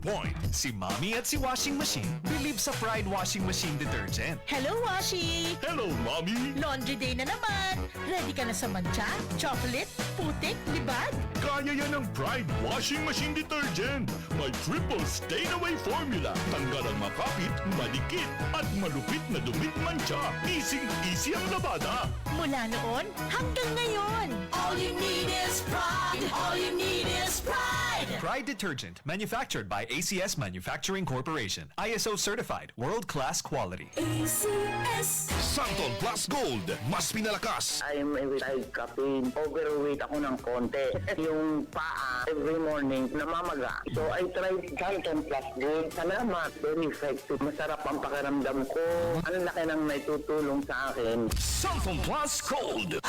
Point. Si Mommy at si Washing Machine believe sa Pride Washing Machine Detergent. Hello, Washi! Hello, Mommy! Laundry day na naman! Ready ka na sa mancha, chocolate, putik, libag? Kaya yan ang Pride Washing Machine Detergent. May triple stain-away formula. Tanggal ang makapit, malikit, at malupit na dumit mancha. Easy ang labada. Mula noon hanggang ngayon. All you need is pride! All you need is pride! Pride Detergent, manufactured by ACS Manufacturing Corporation. ISO certified, world-class quality. ACS! Santon Plus Gold, mas pinalakas. I'm a retired captain. Overweight ako ng konti. Yung paa, every morning, namamaga. So I tried Santon Plus Gold. Salamat. Very effective. Masarap ang pakiramdam ko. Ang laki nang naitutulong sa akin. Santon Plus Gold.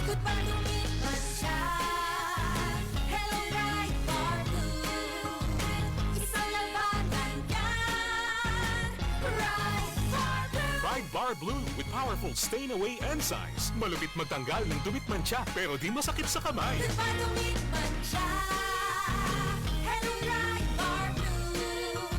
Good morning, Masya. Hello, Bright Bar Blue. Isang labanan yan. Bright Bar Blue. Pride Bar Blue with powerful stain-away enzymes. Malupit magtanggal ng dumit mancha pero di masakit sa kamay. Good morning, Masya. Hello, Bright Bar Blue.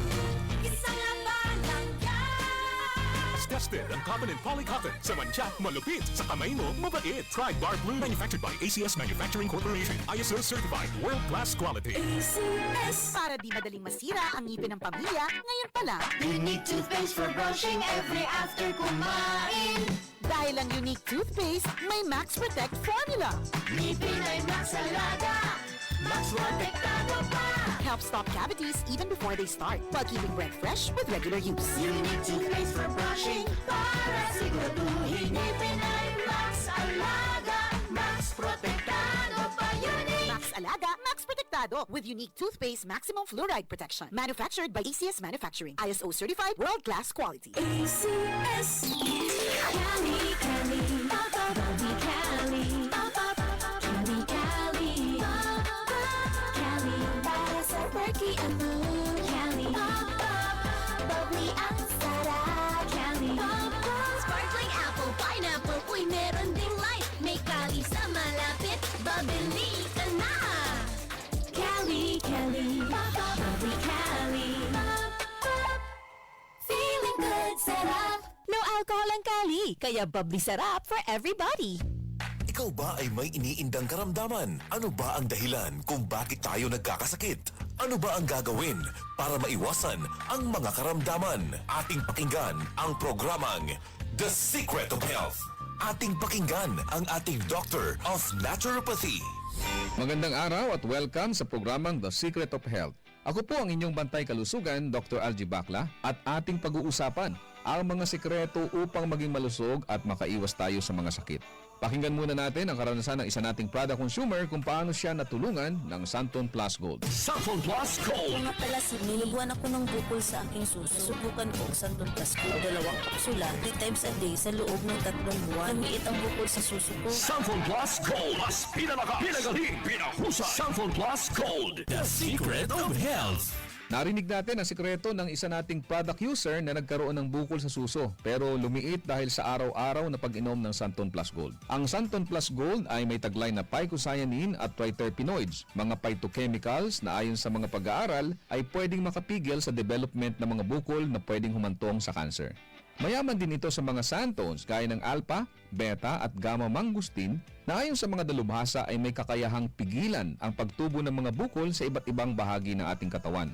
Isang labanan yan. As tested ang cotton and polycotton. Sa mancha, malupit. Sa kamay mo, mabait. Pride Bar Blue, manufactured by ACS Manufacturing Corporation. ISO certified, world-class quality. ACS! Para di madaling masira ang ngipin ng pamilya, ngayon pa lang. Unique toothpaste for brushing every after kumain. Dahil ang unique toothpaste, may Max Protect formula. Ngipin ay Max Alaga. Max Protektado pa. Helps stop cavities even before they start, while keeping breath fresh with regular use. Unique toothpaste for brushing para siguraduhin ngipin ay Max Alaga. Max Protektado pa. Unique. Max Alaga, Max Protectado with unique toothpaste maximum fluoride protection. Manufactured by ACS Manufacturing. ISO certified, world-class quality. ACS. Cali, Cali, Papa, Bobby Cali, Papa, Cali, Cali, Papa, Cali, para sa perky at blue, Cali, Papa, bubbly ang sarap, Cali, Papa, sparkling apple, pineapple, uy meron ding light, may Cali sa malapit, babili ka na. Cali, Cali, Papa, bubbly Cali, Papa, feeling good, sarap. No alcohol ang Cali, kaya bubbly sarap for everybody. Ikaw ba ay may iniindang karamdaman? Ano ba ang dahilan kung bakit tayo nagkakasakit? Ano ba ang gagawin para maiwasan ang mga karamdaman? Ating pakinggan ang programang The Secret of Health. Ating pakinggan ang ating Doctor of Naturopathy. Magandang araw at welcome sa programang The Secret of Health. Ako po ang inyong bantay kalusugan, Dr. Algie Bacla, at ating pag-uusapan ang mga sikreto upang maging malusog at makaiwas tayo sa mga sakit. Pakinggan muna natin ang karanasan ng isa nating product consumer kung paano siya natulungan ng Santon Plus Gold. Santon Plus Gold. Mga pala, nilubuan ako ng bukol sa aking suso. Subukan ko ang Santon Plus Gold. 2 kapsula, 3 times a day sa loob ng 3 buwan. Lumiit ang bukol sa suso ko. Santon Plus Gold. Mas pinalakas, pinagaling, pinahusay. Santon Plus Gold. The Secret of Health. Narinig natin ang sikreto ng isa nating product user na nagkaroon ng bukol sa suso pero lumiit dahil sa araw-araw na pag-inom ng Santon Plus Gold. Ang Santon Plus Gold ay may taglay na phycocyanin at triterpenoids, mga phytochemicals na ayon sa mga pag-aaral ay pwedeng makapigil sa development ng mga bukol na pwedeng humantong sa cancer. Mayaman din ito sa mga santones gaya ng alpha, beta at gamma mangustin na ayon sa mga dalubhasa ay may kakayahang pigilan ang pagtubo ng mga bukol sa iba't ibang bahagi ng ating katawan.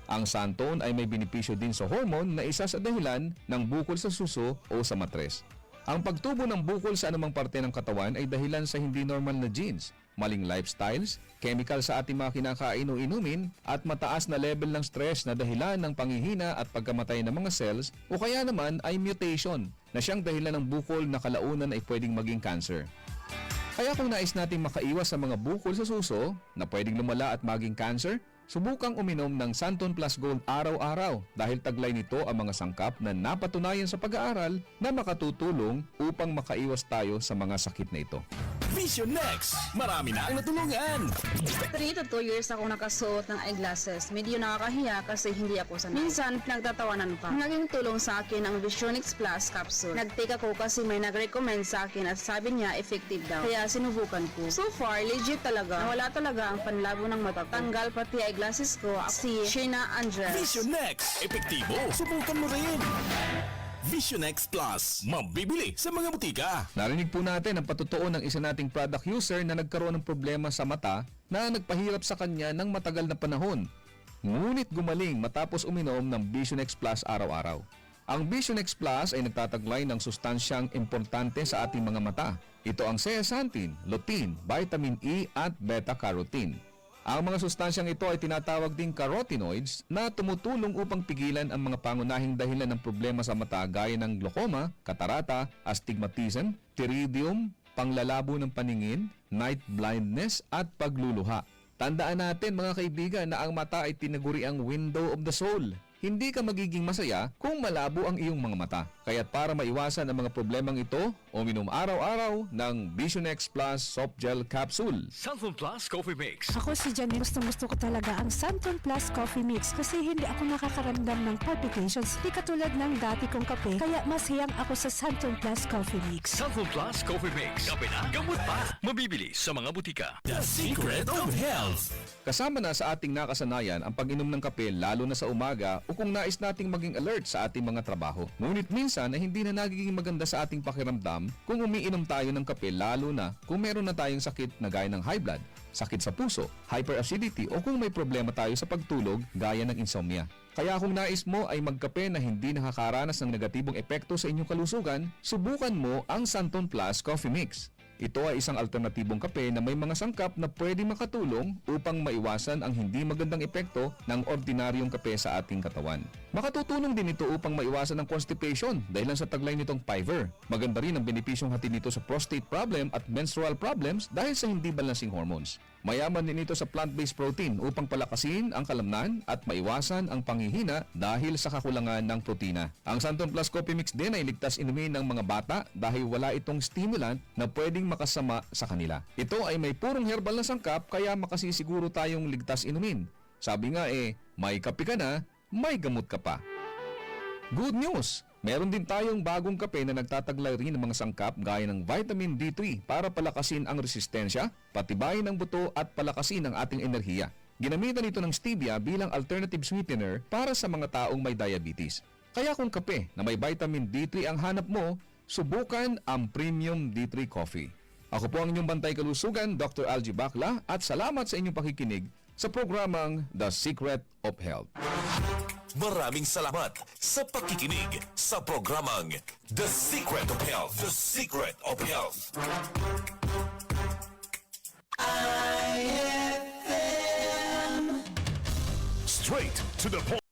Ang santone ay may benepisyo din sa hormone na isa sa dahilan ng bukol sa suso o sa matres. Ang pagtubo ng bukol sa anumang parte ng katawan ay dahilan sa hindi normal na genes, maling lifestyles, chemical sa ating mga kinakain o inumin, at mataas na level ng stress na dahilan ng panghihina at pagkamatay ng mga cells o kaya naman ay mutation na siyang dahilan ng bukol na kalaunan ay pwedeng maging cancer. Kaya kung nais nating makaiwas sa mga bukol sa suso na pwedeng lumala at maging cancer, Subukang uminom ng Santon Plus Gold araw-araw dahil taglay nito ang mga sangkap na napatunayan sa pag-aaral na makatutulong upang makaiwas tayo sa mga sakit na ito. Vision Next! Marami na ang natulungan! 3 to 2 years ako nakasuot ng eyeglasses. Medyo nakakahiya kasi hindi ako sanay. Minsan, pinagtatawanan pa. Naging tulong sa akin ang Visionix Plus capsule. Nag-take ako kasi may nag-recommend sa akin at sabi niya effective daw. Kaya sinubukan ko. So far, legit talaga. Nawala talaga ang panlabo ng mata ko. Tanggal pati eyeglasses ko. Si Sheena Andres. Vision Next! Epektibo! Subukan mo rin! Vision Next Plus. Mabibili sa mga butika. Narinig po natin ang patutuo ng isa nating product user na nagkaroon ng problema sa mata na nagpahirap sa kanya ng matagal na panahon. Ngunit gumaling matapos uminom ng Vision X Plus araw-araw. Ang Vision X Plus ay nagtataglay ng sustansyang importante sa ating mga mata. Ito ang zeaxanthin, lutein, vitamin E at beta-carotene. Ang mga sustansyang ito ay tinatawag ding carotenoids na tumutulong upang pigilan ang mga pangunahing dahilan ng problema sa mata gaya ng glaucoma, katarata, astigmatism, pteridium, panglalabo ng paningin, night blindness at pagluluha. Tandaan natin mga kaibigan na ang mata ay tinaguri ang window of the soul. Hindi ka magiging masaya kung malabo ang iyong mga mata. Kaya't para maiwasan ang mga problemang ito, uminom araw-araw ng Vision X Plus Soft Gel Capsule. Santon Plus Coffee Mix. Ako si Janine, gusto ko talaga ang Santon Plus Coffee Mix kasi hindi ako nakakaramdam ng palpitations. Hindi katulad ng dati kong kape, kaya mas hiyang ako sa Santon Plus Coffee Mix. Santon Plus Coffee Mix. Kape na, gamot pa. Mabibili sa mga butika. The Secret of Health. Kasama na sa ating nakasanayan ang pag-inom ng kape lalo na sa umaga o kung nais nating maging alert sa ating mga trabaho. Ngunit minsan ay hindi na nagiging maganda sa ating pakiramdam kung umiinom tayo ng kape lalo na kung meron na tayong sakit na gaya ng high blood, sakit sa puso, hyperacidity o kung may problema tayo sa pagtulog gaya ng insomnia. Kaya kung nais mo ay magkape na hindi nakakaranas ng negatibong epekto sa inyong kalusugan, subukan mo ang Santon Plus Coffee Mix. Ito ay isang alternatibong kape na may mga sangkap na pwedeng makatulong upang maiwasan ang hindi magandang epekto ng ordinaryong kape sa ating katawan. Makatutulong din ito upang maiwasan ang constipation dahil sa taglay nitong Piver. Maganda rin ang benepisyong hatid nito sa prostate problem at menstrual problems dahil sa hindi balancing hormones. Mayaman din ito sa plant-based protein upang palakasin ang kalamnan at maiwasan ang panghihina dahil sa kakulangan ng protina. Ang Santon Plus Coffee Mix din ay ligtas inumin ng mga bata dahil wala itong stimulant na pwedeng makasama sa kanila. Ito ay may purong herbal na sangkap kaya makasisiguro tayong ligtas inumin. Sabi nga may kape ka na, may gamot ka pa. Good news! Meron din tayong bagong kape na nagtataglay rin ng mga sangkap gaya ng vitamin D3 para palakasin ang resistensya, patibayin ang buto at palakasin ang ating enerhiya. Ginamitan ito ng stevia bilang alternative sweetener para sa mga taong may diabetes. Kaya kung kape na may vitamin D3 ang hanap mo, subukan ang Premium D3 Coffee. Ako po ang inyong bantay kalusugan, Dr. Algie Bacla, at salamat sa inyong pakikinig sa programang The Secret of Health. Maraming salamat sa pakikinig sa programang The Secret of Health. The Secret of Health. Straight to the point.